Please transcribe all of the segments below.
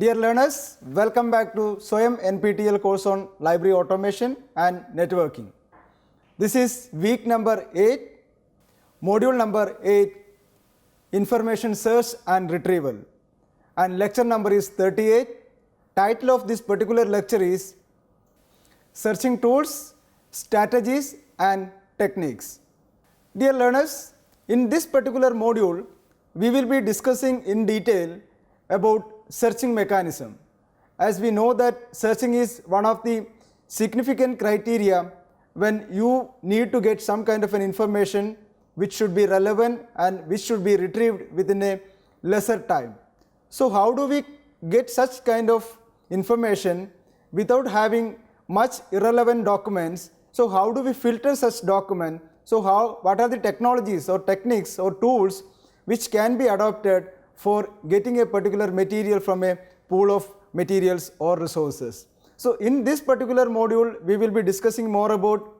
Dear learners, welcome back to SWAYAM NPTEL course on library automation and networking. This is week number 8, module number 8, information search and retrieval, and lecture number is 38. Title of this particular lecture is Searching Tools, Strategies and Techniques. Dear learners, in this particular module, we will be discussing in detail about searching mechanism. As we know that searching is one of the significant criteria when you need to get some kind of an information which should be relevant and which should be retrieved within a lesser time. So how do we get such kind of information without having much irrelevant documents? So how do we filter such document? So what are the technologies or techniques or tools which can be adopted for getting a particular material from a pool of materials or resources? So in this particular module, we will be discussing more about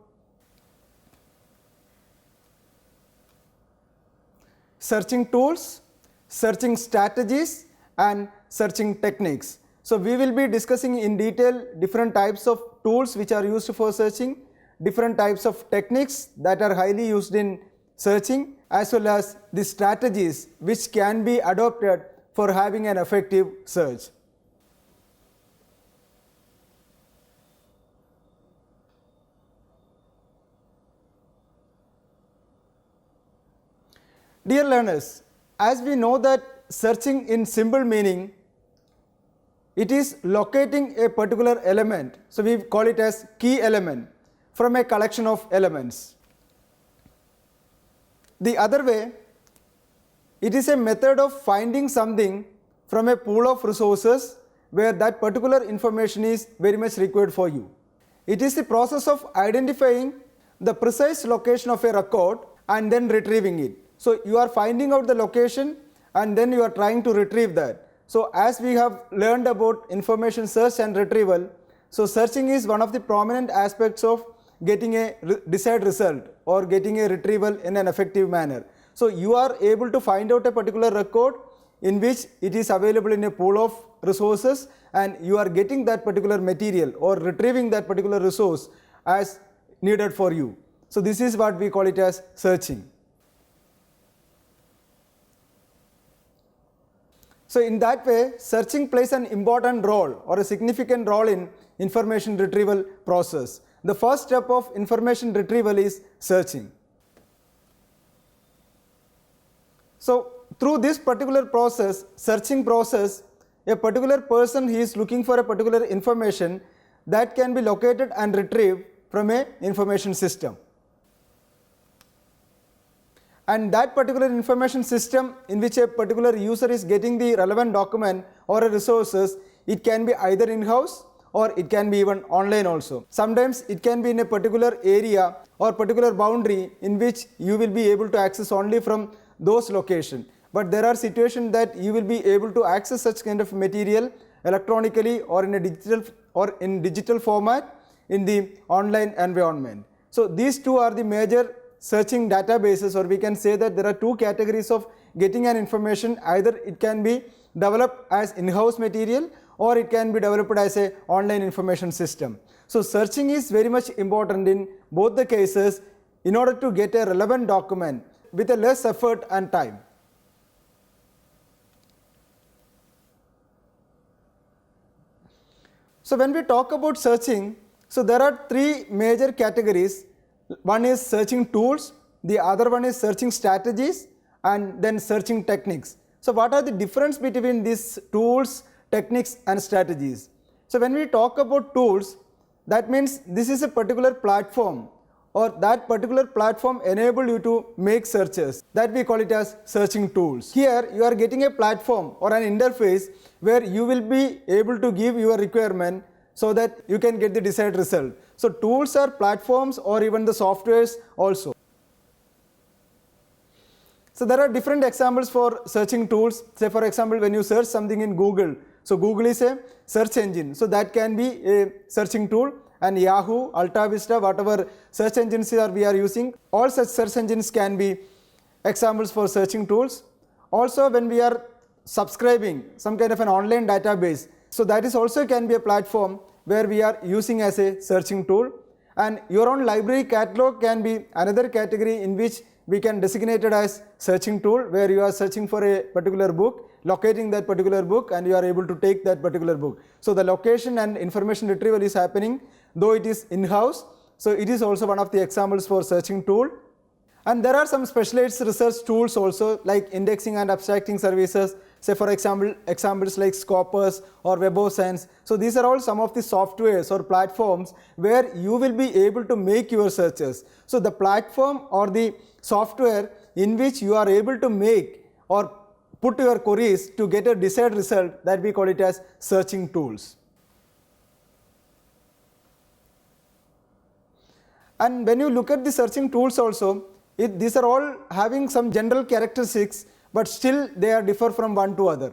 searching tools, searching strategies and searching techniques. So we will be discussing in detail different types of tools which are used for searching, different types of techniques that are highly used in searching, as well as the strategies which can be adopted for having an effective search. Dear learners, as we know that searching in simple meaning, it is locating a particular element, so we call it as key element from a collection of elements. The other way, it is a method of finding something from a pool of resources where that particular information is very much required for you. It is the process of identifying the precise location of a record and then retrieving it. So you are finding out the location and then you are trying to retrieve that. So as we have learned about information search and retrieval, so searching is one of the prominent aspects of getting a desired result or getting a retrieval in an effective manner. So you are able to find out a particular record in which it is available in a pool of resources and you are getting that particular material or retrieving that particular resource as needed for you. So this is what we call it as searching. So in that way, searching plays an important role or a significant role in information retrieval process. The first step of information retrieval is searching. So through this particular process, searching process, a particular person he is looking for a particular information that can be located and retrieved from a information system. And that particular information system in which a particular user is getting the relevant document or a resources, it can be either in-house or it can be even online also. Sometimes it can be in a particular area or particular boundary in which you will be able to access only from those locations. But there are situations that you will be able to access such kind of material electronically or in a digital format in the online environment. So these two are the major searching databases, or we can say that there are two categories of getting an information. Either it can be developed as in-house material or it can be developed as a online information system. So searching is very much important in both the cases in order to get a relevant document with a less effort and time. So when we talk about searching, so there are three major categories. One is searching tools, the other one is searching strategies, and then searching techniques. So what are the difference between these tools, techniques and strategies? So when we talk about tools, that means this is a particular platform or that particular platform enable you to make searches, that we call it as searching tools. Here you are getting a platform or an interface where you will be able to give your requirement so that you can get the desired result. So tools are platforms or even the softwares also. So there are different examples for searching tools. Say for example, when you search something in Google, so Google is a search engine, so that can be a searching tool, and Yahoo, AltaVista, whatever search engines we are using, all such search engines can be examples for searching tools. Also when we are subscribing some kind of an online database. So that is also can be a platform where we are using as a searching tool. And your own library catalog can be another category in which we can designate it as searching tool, where you are searching for a particular book, locating that particular book, and you are able to take that particular book. So the location and information retrieval is happening, though it is in-house. So it is also one of the examples for searching tool. And there are some specialized research tools also, like indexing and abstracting services, say for example, examples like Scopus or Web of Science. So these are all some of the softwares or platforms where you will be able to make your searches. So the platform or the software in which you are able to make or put your queries to get a desired result, that we call it as searching tools. And when you look at the searching tools also, these are all having some general characteristics, but still they are differ from one to other.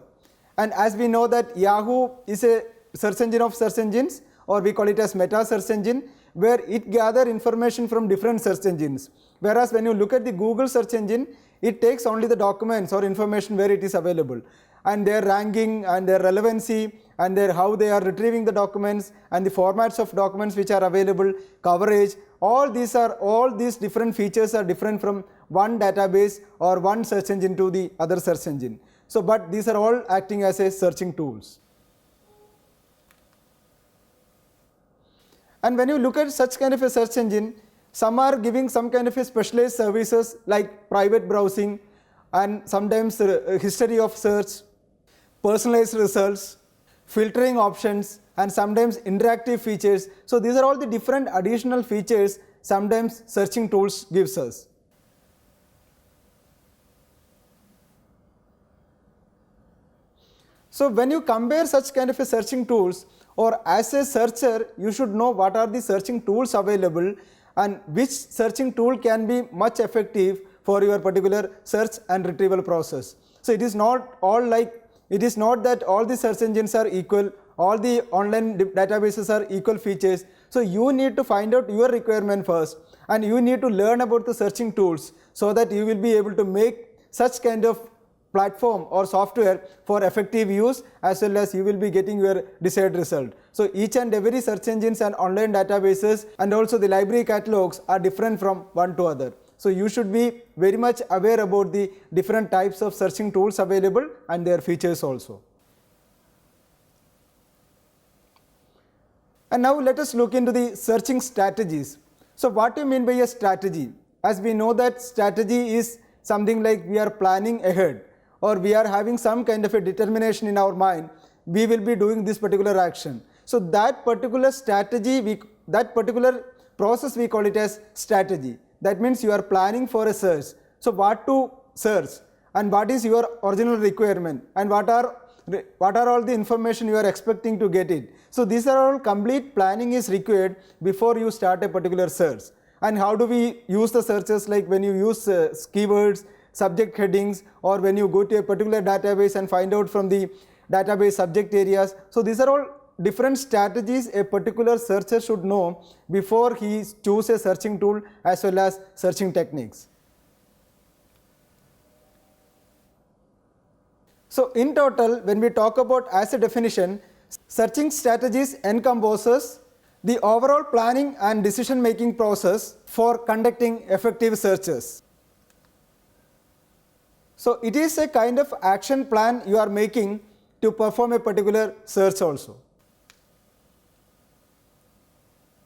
And as we know that Yahoo is a search engine of search engines, or we call it as meta search engine, where it gather information from different search engines. Whereas when you look at the Google search engine, it takes only the documents or information where it is available, and their ranking and their relevancy and how they are retrieving the documents and the formats of documents which are available, coverage, all these different features are different from one database or one search engine to the other search engine. So but these are all acting as a searching tools. And when you look at such kind of a search engine, some are giving some kind of a specialized services like private browsing, and sometimes history of search, personalized results, filtering options, and sometimes interactive features. So these are all the different additional features sometimes searching tools gives us. So when you compare such kind of a searching tools, or as a searcher, you should know what are the searching tools available and which searching tool can be much effective for your particular search and retrieval process. So it is not that all the search engines are equal, all the online databases are equal features. So you need to find out your requirement first, and you need to learn about the searching tools so that you will be able to make such kind of platform or software for effective use, as well as you will be getting your desired result. So each and every search engines and online databases and also the library catalogs are different from one to other. So you should be very much aware about the different types of searching tools available and their features also. And now let us look into the searching strategies. So what do you mean by a strategy? As we know that strategy is something like we are planning ahead, or we are having some kind of a determination in our mind, we will be doing this particular action. So that particular strategy, that particular process, we call it as strategy. That means you are planning for a search. So what to search, and what is your original requirement, and what are all the information you are expecting to get it. So these are all complete planning is required before you start a particular search. And how do we use the searches? Like when you use keywords, subject headings, or when you go to a particular database and find out from the database subject areas. So these are all different strategies a particular searcher should know before he chooses a searching tool as well as searching techniques. So in total, when we talk about as a definition, searching strategies encompasses the overall planning and decision making process for conducting effective searches. So it is a kind of action plan you are making to perform a particular search also.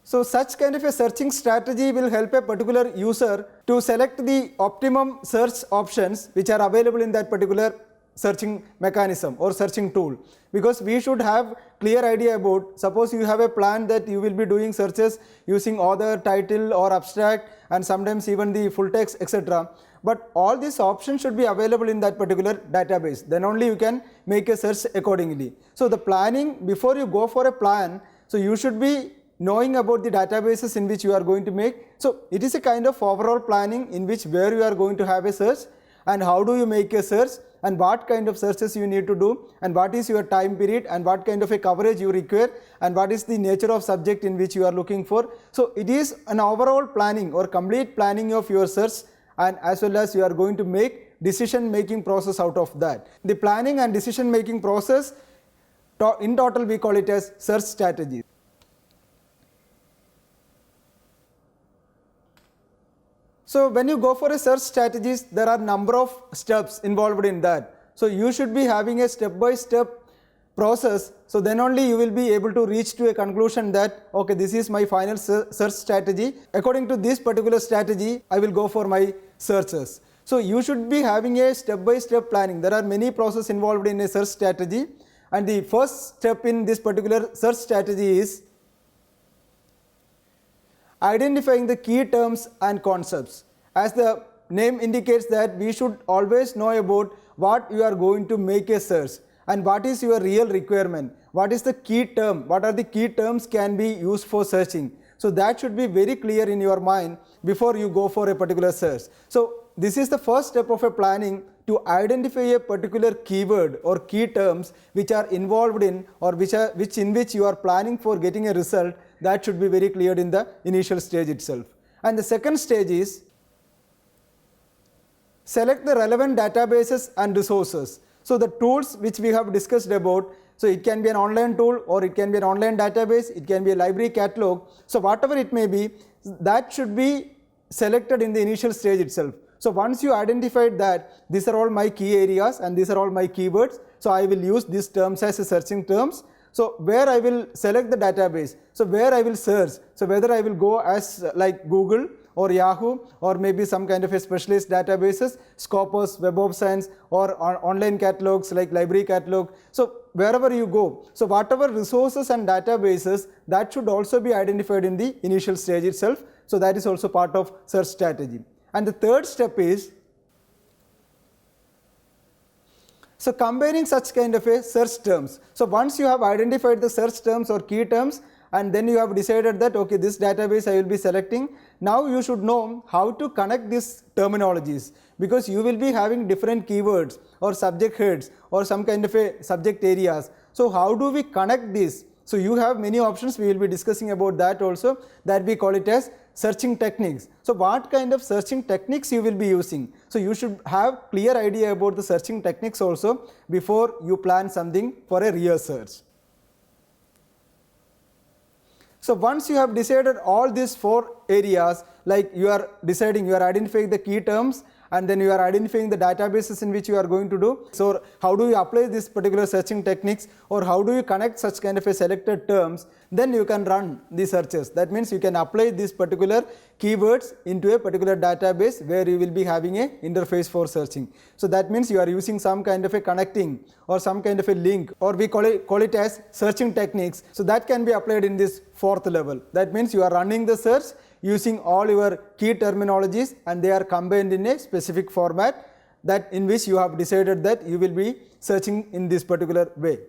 So such kind of a searching strategy will help a particular user to select the optimum search options which are available in that particular searching mechanism or searching tool, because we should have clear idea about, suppose you have a plan that you will be doing searches using author, title or abstract, and sometimes even the full text, etc. But all these options should be available in that particular database, then only you can make a search accordingly. So the planning, before you go for a plan, so you should be knowing about the databases in which you are going to make. So it is a kind of overall planning in which where you are going to have a search, and how do you make a search, and what kind of searches you need to do, and what is your time period, and what kind of a coverage you require, and what is the nature of subject in which you are looking for. So it is an overall planning or complete planning of your search, and as well as you are going to make decision making process out of that. The planning and decision making process, in total we call it as search strategy. So when you go for a search strategies, there are number of steps involved in that. So you should be having a step-by-step process, so then only you will be able to reach to a conclusion that okay, this is my final search strategy. According to this particular strategy, I will go for my searches. So you should be having a step-by-step planning. There are many processes involved in a search strategy, and the first step in this particular search strategy is identifying the key terms and concepts. As the name indicates that we should always know about what you are going to make a search and what is your real requirement, what is the key term, what are the key terms can be used for searching. So that should be very clear in your mind before you go for a particular search. So this is the first step of a planning, to identify a particular keyword or key terms which are involved in or which you are planning for getting a result. That should be very clear in the initial stage itself. And the second stage is select the relevant databases and resources. So the tools which we have discussed about, so it can be an online tool or it can be an online database, it can be a library catalog. So whatever it may be, that should be selected in the initial stage itself. So once you identified that these are all my key areas and these are all my keywords, so I will use these terms as searching terms. So where I will select the database, so where I will search, so whether I will go as like Google or Yahoo or maybe some kind of a specialist databases, Scopus, Web of Science, or online catalogs like library catalog. So wherever you go, so whatever resources and databases, that should also be identified in the initial stage itself. So that is also part of search strategy. And the third step is so combining such kind of a search terms. So once you have identified the search terms or key terms, and then you have decided that okay, this database I will be selecting, now you should know how to connect these terminologies, because you will be having different keywords or subject heads or some kind of a subject areas. So how do we connect this? So you have many options, we will be discussing about that also, that we call it as searching techniques. So what kind of searching techniques you will be using? So you should have clear idea about the searching techniques also before you plan something for a real search. So once you have decided all these four areas, like you are deciding, you are identifying the key terms, and then you are identifying the databases in which you are going to do. So how do you apply this particular searching techniques, or how do you connect such kind of a selected terms, then you can run the searches. That means you can apply these particular keywords into a particular database where you will be having a interface for searching. So that means you are using some kind of a connecting or some kind of a link, or we call it as searching techniques. So that can be applied in this fourth level. That means you are running the search using all your key terminologies, and they are combined in a specific format that in which you have decided that you will be searching in this particular way.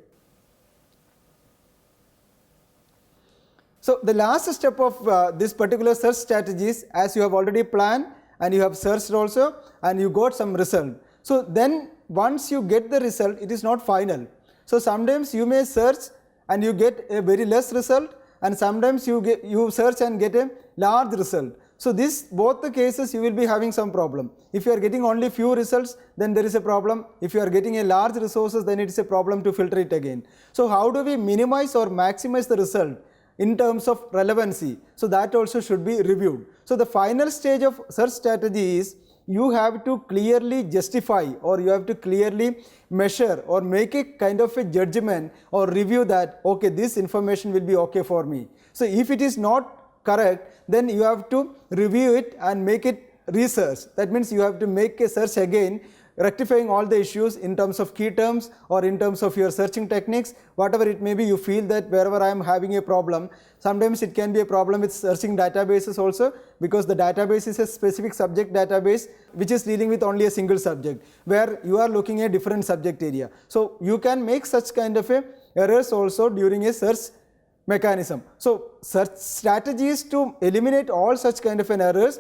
So the last step of this particular search strategies, as you have already planned and you have searched also and you got some result. So then once you get the result, it is not final. So sometimes you may search and you get a very less result, and sometimes you search and get a large result. So this both the cases you will be having some problem. If you are getting only few results, then there is a problem. If you are getting a large resources, then it is a problem to filter it again. So how do we minimize or maximize the result in terms of relevancy? So that also should be reviewed. So the final stage of search strategy is you have to clearly justify, or you have to clearly measure or make a kind of a judgment or review that okay, this information will be okay for me. So if it is not correct, then you have to review it and make it research. That means you have to make a search again, rectifying all the issues in terms of key terms or in terms of your searching techniques, whatever it may be. You feel that wherever I am having a problem, sometimes it can be a problem with searching databases also, because the database is a specific subject database which is dealing with only a single subject, where you are looking at different subject area. So you can make such kind of a errors also during a search mechanism. So search strategies to eliminate all such kind of an errors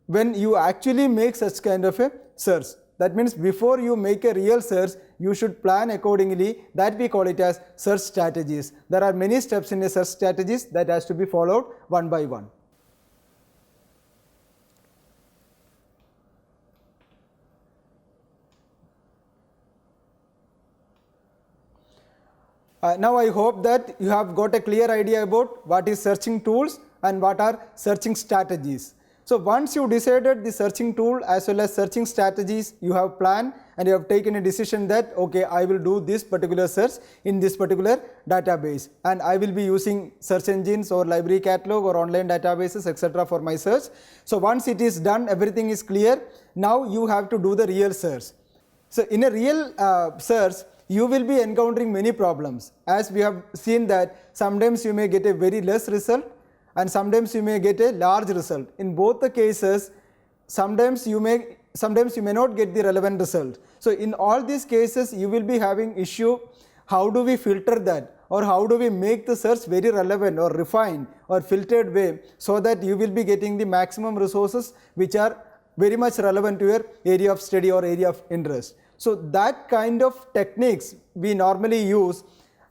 when you actually make such kind of a search. That means before you make a real search, you should plan accordingly. That we call it as search strategies. There are many steps in a search strategies that has to be followed one by one. Now I hope that you have got a clear idea about what is searching tools and what are searching strategies. So once you decided the searching tool as well as searching strategies, you have planned and you have taken a decision that okay, I will do this particular search in this particular database and I will be using search engines or library catalog or online databases etc. for my search. So once it is done, everything is clear, now you have to do the real search. So in a real search, you will be encountering many problems, as we have seen that sometimes you may get a very less result and sometimes you may get a large result. In both the cases, sometimes you may not get the relevant result. So in all these cases, you will be having issue, how do we filter that, or how do we make the search very relevant or refined or filtered way, so that you will be getting the maximum resources which are very much relevant to your area of study or area of interest. So that kind of techniques we normally use,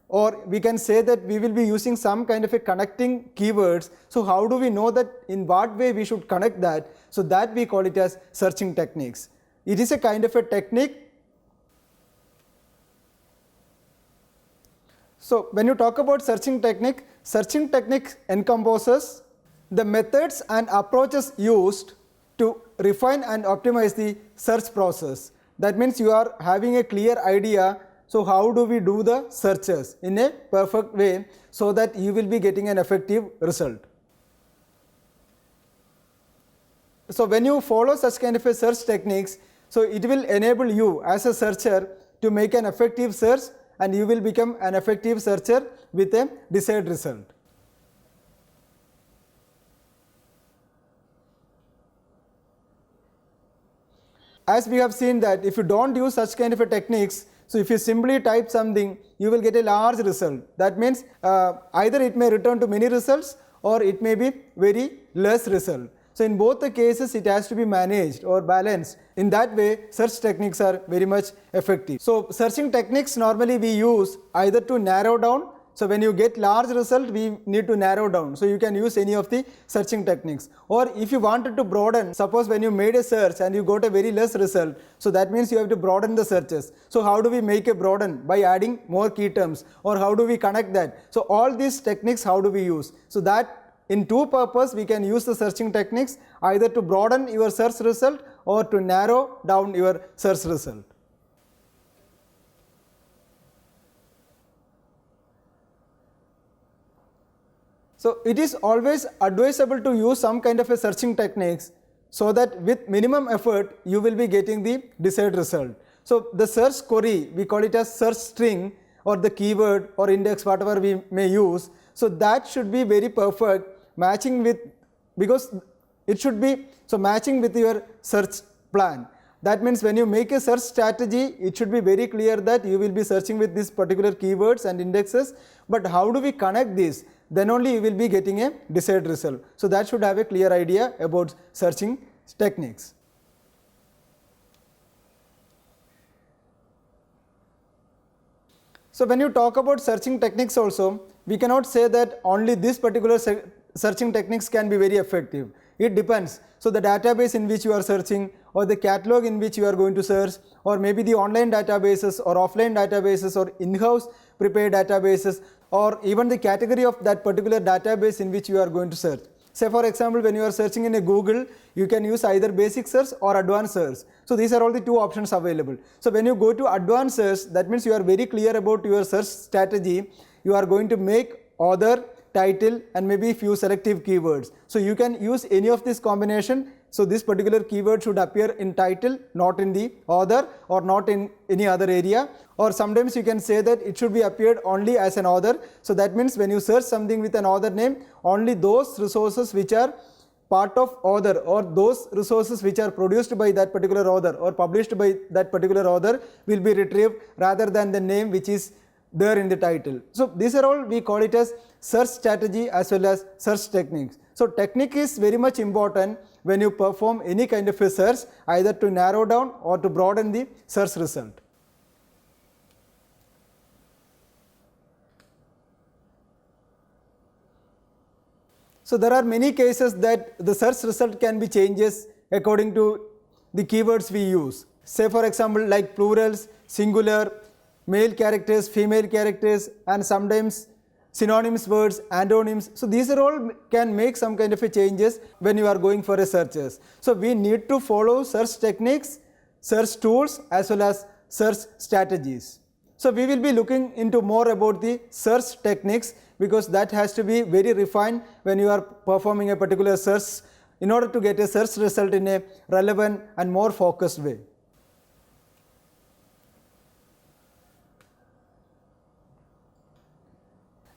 or we can say that we will be using some kind of a connecting keywords. So how do we know that in what way we should connect that? So that we call it as searching techniques. It is a kind of a technique. So when you talk about searching technique encompasses the methods and approaches used to refine and optimize the search process. That means you are having a clear idea, so how do we do the searches in a perfect way so that you will be getting an effective result. So when you follow such kind of a search techniques, so it will enable you as a searcher to make an effective search and you will become an effective searcher with a desired result. As we have seen that if you don't use such kind of a techniques, so if you simply type something, you will get a large result. That means either it may return to many results or it may be very less result. So in both the cases, it has to be managed or balanced. In that way, search techniques are very much effective. So searching techniques normally we use either to narrow down. So when you get large result, we need to narrow down. So you can use any of the searching techniques. Or if you wanted to broaden, suppose when you made a search and you got a very less result, so that means you have to broaden the searches. So how do we make a broaden? By adding more key terms, or how do we connect that? So all these techniques, how do we use? So that in two purpose we can use the searching techniques, either to broaden your search result or to narrow down your search result. So it is always advisable to use some kind of a searching techniques so that with minimum effort you will be getting the desired result. So the search query, we call it as search string or the keyword or index, whatever we may use. So that should be very perfect, matching with, because it should be so matching with your search plan. That means when you make a search strategy, it should be very clear that you will be searching with these particular keywords and indexes. But how do we connect this? Then only you will be getting a desired result. So that should have a clear idea about searching techniques. So when you talk about searching techniques also, we cannot say that only this particular searching techniques can be very effective. It depends. So the database in which you are searching, or the catalog in which you are going to search, or maybe the online databases or offline databases or in-house prepared databases, or even the category of that particular database in which you are going to search. Say for example, when you are searching in a Google, you can use either basic search or advanced search. So these are all the two options available. So when you go to advanced search, that means you are very clear about your search strategy. You are going to make author, title and maybe few selective keywords. So you can use any of this combination. So this particular keyword should appear in title, not in the author or not in any other area. Or sometimes you can say that it should be appeared only as an author. So that means when you search something with an author name, only those resources which are part of author or those resources which are produced by that particular author or published by that particular author will be retrieved, rather than the name which is there in the title. So these are all, we call it as search strategy as well as search techniques. So technique is very much important when you perform any kind of a search, either to narrow down or to broaden the search result. So there are many cases that the search result can be changes according to the keywords we use. Say for example, like plurals, singular, male characters, female characters, and sometimes synonyms words, antonyms. So these are all can make some kind of a changes when you are going for a searches. So we need to follow search techniques, search tools as well as search strategies. So we will be looking into more about the search techniques because that has to be very refined when you are performing a particular search in order to get a search result in a relevant and more focused way.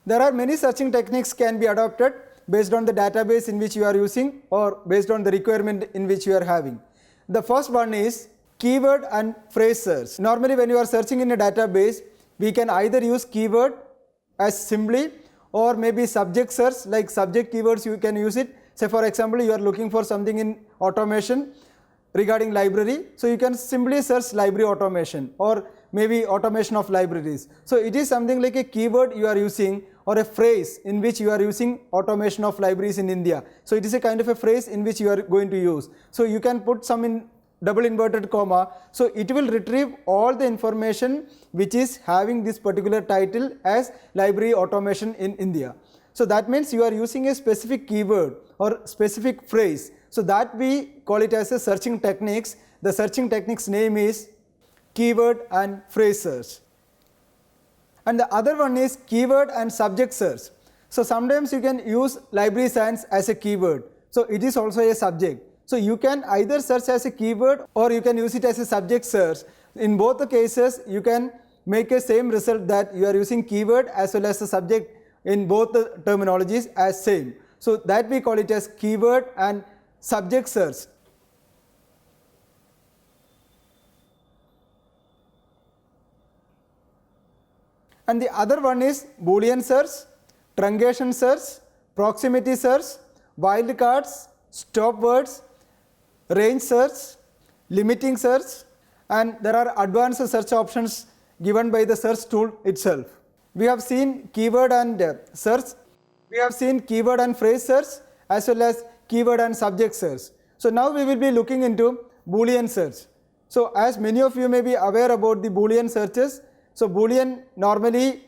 There are many searching techniques can be adopted based on the database in which you are using or based on the requirement in which you are having. The first one is keyword and phrase search. Normally when you are searching in a database, we can either use keyword as simply or maybe subject search, like subject keywords you can use it. Say for example, you are looking for something in automation regarding library, so you can simply search library automation or maybe automation of libraries. So it is something like a keyword you are using or a phrase in which you are using automation of libraries in India. So it is a kind of a phrase in which you are going to use. So you can put some in double inverted comma, so it will retrieve all the information which is having this particular title as library automation in India. So that means you are using a specific keyword or specific phrase. So that we call it as a searching techniques. The searching techniques name is keyword and phrase search. And the other one is keyword and subject search. So sometimes you can use library science as a keyword. So it is also a subject. So you can either search as a keyword or you can use it as a subject search. In both the cases you can make a same result that you are using keyword as well as the subject in both the terminologies as same. So that we call it as keyword and subject search. And the other one is Boolean search, truncation search, proximity search, wildcards, stop words, range search, limiting search, and there are advanced search options given by the search tool itself. We have seen keyword and search, we have seen keyword and phrase search as well as keyword and subject search. So now we will be looking into Boolean search. So as many of you may be aware about the Boolean searches, so Boolean normally,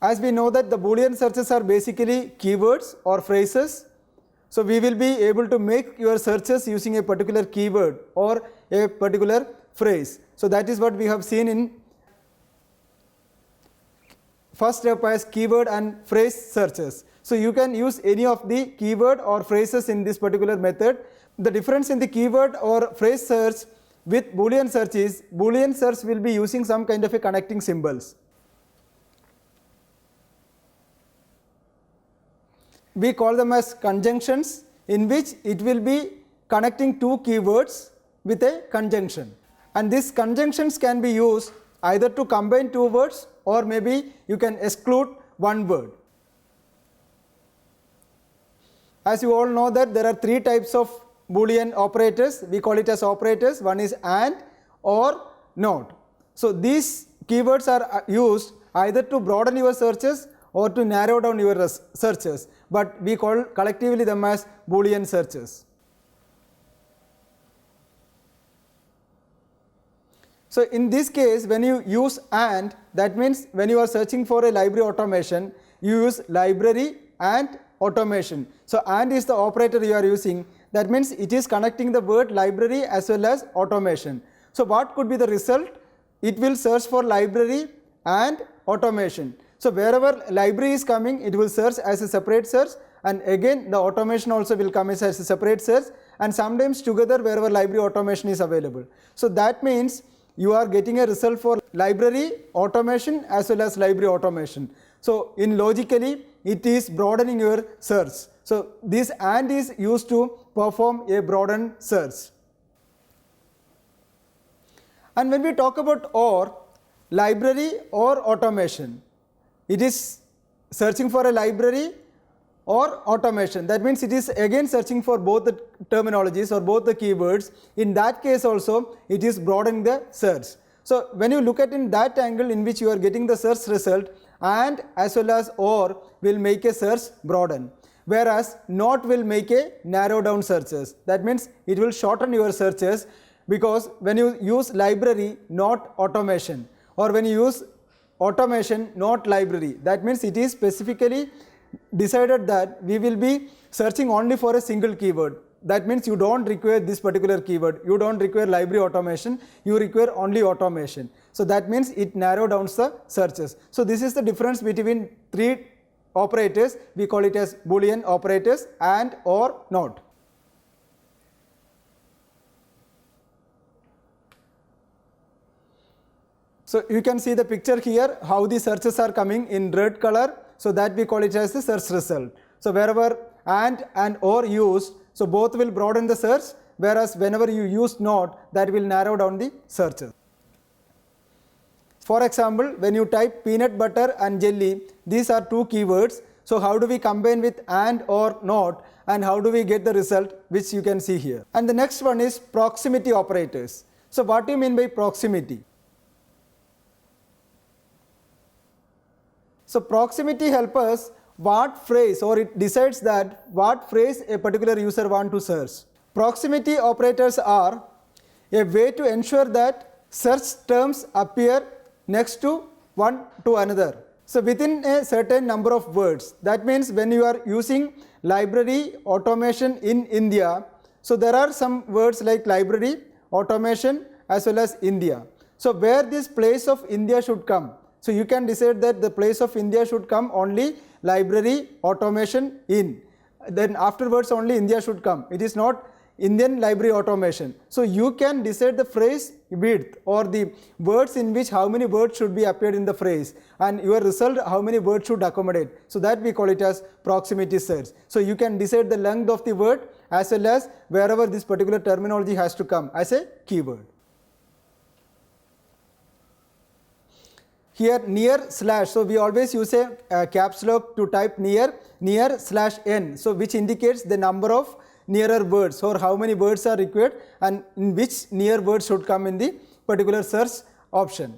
as we know that the Boolean searches are basically keywords or phrases. So we will be able to make your searches using a particular keyword or a particular phrase. So that is what we have seen in first step as keyword and phrase searches. So you can use any of the keyword or phrases in this particular method. The difference in the keyword or phrase search with Boolean search is Boolean search will be using some kind of a connecting symbols. We call them as conjunctions, in which it will be connecting two keywords with a conjunction, and these conjunctions can be used either to combine two words or maybe you can exclude one word. As you all know that there are three types of Boolean operators, we call it as operators. One is and, or, not. So these keywords are used either to broaden your searches or to narrow down your searches, but we call collectively them as Boolean searches. So in this case, when you use and, that means when you are searching for a library automation, you use library and automation. So and is the operator you are using, that means it is connecting the word library as well as automation. So what could be the result? It will search for library and automation. So wherever library is coming, it will search as a separate search, and again the automation also will come as a separate search, and sometimes together wherever library automation is available. So that means you are getting a result for library automation as well as library automation. So in logically it is broadening your search. So this and is used to perform a broadened search. And when we talk about or, library or automation, it is searching for a library or automation. That means it is again searching for both the terminologies or both the keywords. In that case also it is broadening the search. So when you look at in that angle in which you are getting the search result, and as well as or will make a search broaden, whereas not will make a narrow down searches. That means it will shorten your searches, because when you use library not automation, or when you use automation, not library. That means it is specifically decided that we will be searching only for a single keyword. That means you don't require this particular keyword, you don't require library automation, you require only automation. So that means it narrow down the searches. So this is the difference between three operators. We call it as Boolean operators, and, or, not. So you can see the picture here, how the searches are coming in red color. So that we call it as the search result. So wherever and or used, so both will broaden the search, whereas whenever you use not, that will narrow down the searches. For example, when you type peanut butter and jelly, these are two keywords. So how do we combine with and or not, and how do we get the result, which you can see here. And the next one is proximity operators. So what do you mean by proximity? So proximity helps us what phrase, or it decides that what phrase a particular user want to search. Proximity operators are a way to ensure that search terms appear next to one to another. So within a certain number of words. That means when you are using library automation in India, so there are some words like library, automation, as well as India. So where this place of India should come? So you can decide that the place of India should come only library, automation, in. Then afterwards only India should come. It is not Indian library automation. So you can decide the phrase width, or the words in which how many words should be appeared in the phrase, and your result how many words should accommodate. So that we call it as proximity search. So you can decide the length of the word as well as wherever this particular terminology has to come as a keyword. Here near slash, so we always use a caps lock to type near slash n, so which indicates the number of nearer words, or how many words are required and in which near words should come in the particular search option.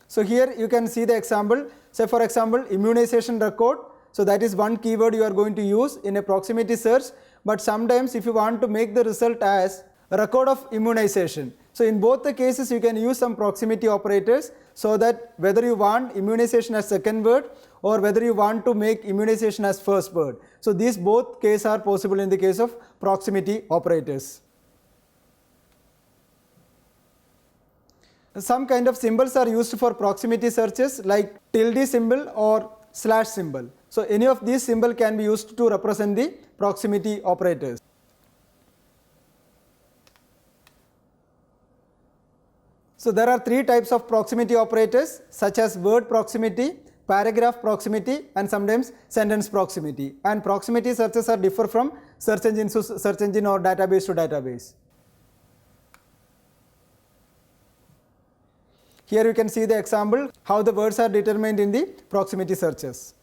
So here you can see the example. Say for example immunization record, so that is one keyword you are going to use in a proximity search, but sometimes if you want to make the result as record of immunization, so in both the cases you can use some proximity operators, so that whether you want immunization as second word or whether you want to make immunization as first word. So these both cases are possible in the case of proximity operators. Some kind of symbols are used for proximity searches, like tilde symbol or slash symbol. So any of these symbols can be used to represent the proximity operators. So there are three types of proximity operators, such as word proximity, paragraph proximity, and sometimes sentence proximity. And proximity searches are differ from search engine to search engine or database to database. Here you can see the example how the words are determined in the proximity searches.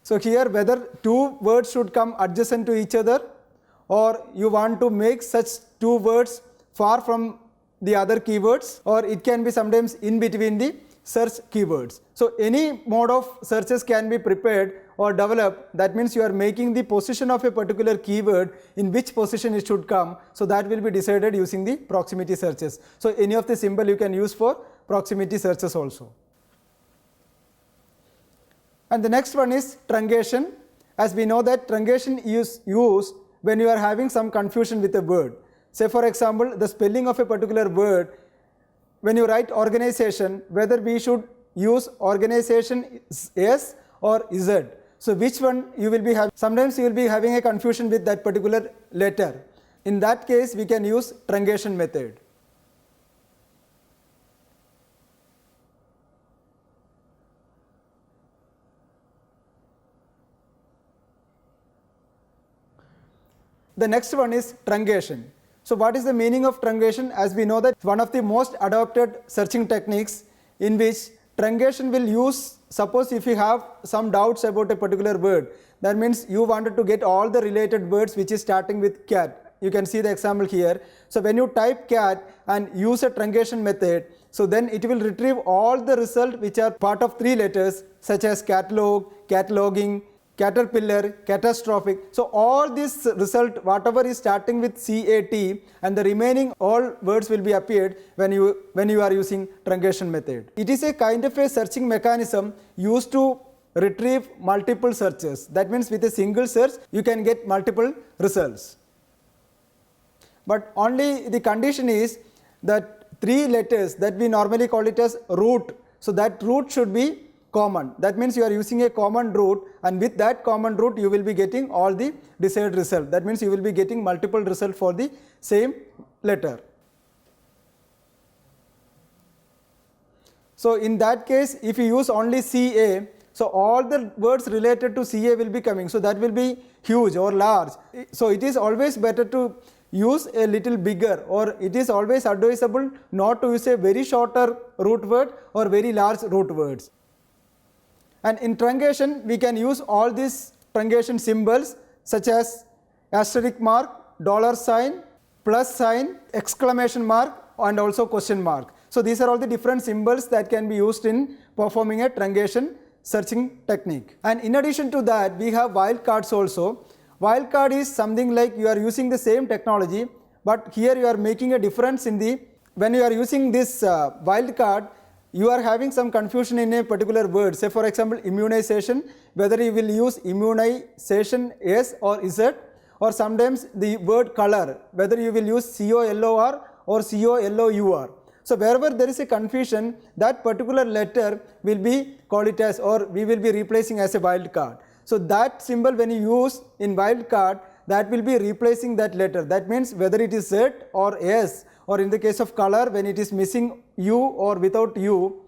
So here whether two words should come adjacent to each other, or you want to make such two words far from the other keywords, or it can be sometimes in between the search keywords. So any mode of searches can be prepared or developed. That means you are making the position of a particular keyword, in which position it should come, so that will be decided using the proximity searches. So any of the symbol you can use for proximity searches also. And the next one is truncation. As we know that truncation is used when you are having some confusion with a word. Say for example the spelling of a particular word, when you write organization, whether we should use organization S or Z. So which one you will be having? Sometimes you will be having a confusion with that particular letter. In that case we can use truncation method. The next one is truncation. So what is the meaning of truncation? As we know that one of the most adopted searching techniques, in which truncation will use, suppose if you have some doubts about a particular word, that means you wanted to get all the related words which is starting with cat. You can see the example here. So when you type cat and use a truncation method, so then it will retrieve all the results which are part of three letters, such as catalog, cataloging, caterpillar, catastrophic. So all this result, whatever is starting with CAT and the remaining all words will be appeared when you are using truncation method. It is a kind of a searching mechanism used to retrieve multiple searches. That means with a single search you can get multiple results. But only the condition is that 3 letters that we normally call it as root. So that root should be common. That means you are using a common root, and with that common root you will be getting all the desired result. That means you will be getting multiple result for the same letter. So in that case, if you use only CA, so all the words related to CA will be coming. So that will be huge or large. So it is always better to use a little bigger, or it is always advisable not to use a very shorter root word or very large root words. And in truncation we can use all these truncation symbols such as asterisk mark, dollar sign, plus sign, exclamation mark, and also question mark. So these are all the different symbols that can be used in performing a truncation searching technique. And in addition to that, we have wildcards also. Wildcard is something like you are using the same technology, but here you are making a difference in the, when you are using this wildcard, you are having some confusion in a particular word. Say for example immunization, whether you will use immunization S or Z, or sometimes the word color, whether you will use COLOR or COLOUR. So wherever there is a confusion, that particular letter will be called it as, or we will be replacing as a wildcard. So that symbol when you use in wildcard, that will be replacing that letter. That means whether it is Z or S, or in the case of color when it is missing U or without U,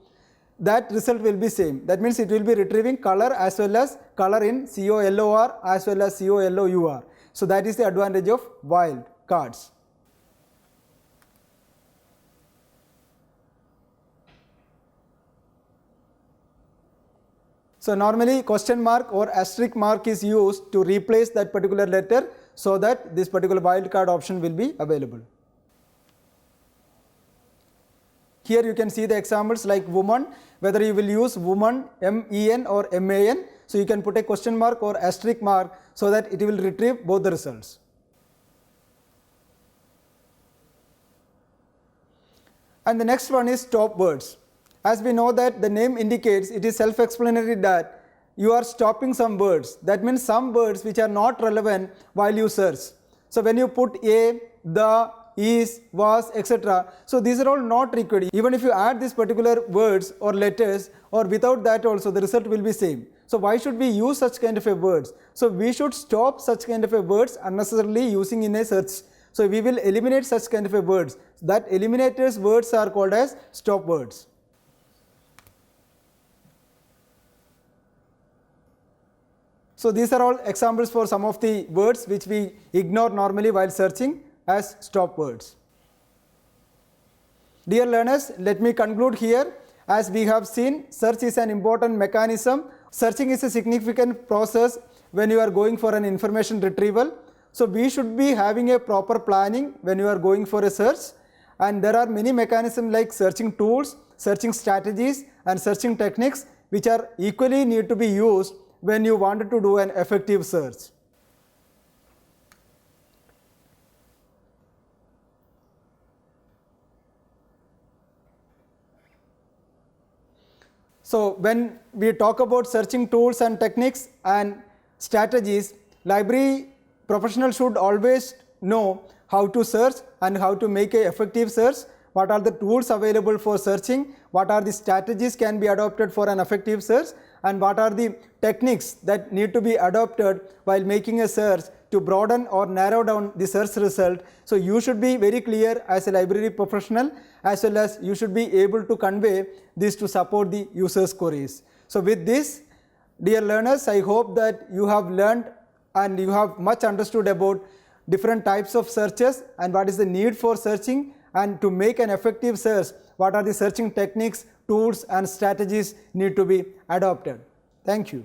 that result will be same. That means it will be retrieving color as well as color in COLOR as well as COLOUR. So that is the advantage of wildcards. So normally question mark or asterisk mark is used to replace that particular letter so that this particular wildcard option will be available. Here you can see the examples like woman, whether you will use woman MEN or MAN. So you can put a question mark or asterisk mark so that it will retrieve both the results. And the next one is stop words. As we know that the name indicates, it is self-explanatory that you are stopping some words. That means some words which are not relevant while you search. So when you put a, the, is, was, etc. So these are all not required. Even if you add these particular words or letters, or without that also the result will be same. So why should we use such kind of a words? So we should stop such kind of a words unnecessarily using in a search. So we will eliminate such kind of a words. That eliminators words are called as stop words. So these are all examples for some of the words which we ignore normally while searching as stop words. Dear learners, let me conclude here. As we have seen, search is an important mechanism. Searching is a significant process when you are going for an information retrieval. So we should be having a proper planning when you are going for a search. And there are many mechanisms like searching tools, searching strategies, and searching techniques which are equally need to be used when you wanted to do an effective search. So when we talk about searching tools and techniques and strategies, library professionals should always know how to search and how to make an effective search, what are the tools available for searching, what are the strategies can be adopted for an effective search, and what are the techniques that need to be adopted while making a search to broaden or narrow down the search result. So you should be very clear as a library professional, as well as you should be able to convey this to support the user's queries. So with this, dear learners, I hope that you have learned and you have much understood about different types of searches and what is the need for searching, and to make an effective search, what are the searching techniques, tools and strategies need to be adopted. Thank you.